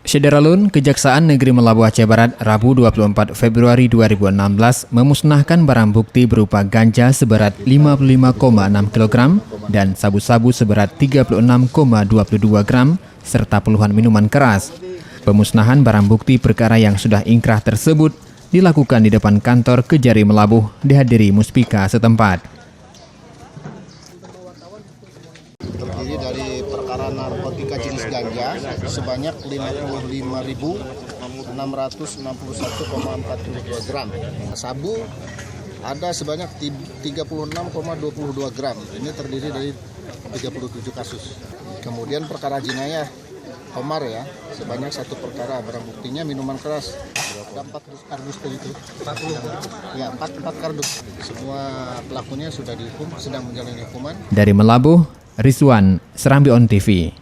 Syederalun, Kejaksaan Negeri Melabuh Aceh Barat, Rabu 24 Februari 2016 memusnahkan barang bukti berupa ganja seberat 55,6 kg dan sabu-sabu seberat 36,22 gram serta puluhan minuman keras. Pemusnahan barang bukti perkara yang sudah ingkrah tersebut dilakukan di depan kantor Kejari Melabuh dihadiri muspika setempat. Terdiri dari perkara narkotika jenis ganja sebanyak 55.661,42 gram. Sabu ada sebanyak 36,22 gram. Ini terdiri dari 37 kasus. Kemudian perkara jinayah Komar ya, sebanyak 1 perkara, barang buktinya minuman keras. Ada 4 kardus begitu. 40. Ya, 4 kardus. Semua pelakunya sudah dihukum, sedang menjalani hukuman. Dari Melabuh, Rizwan, Serambi On TV.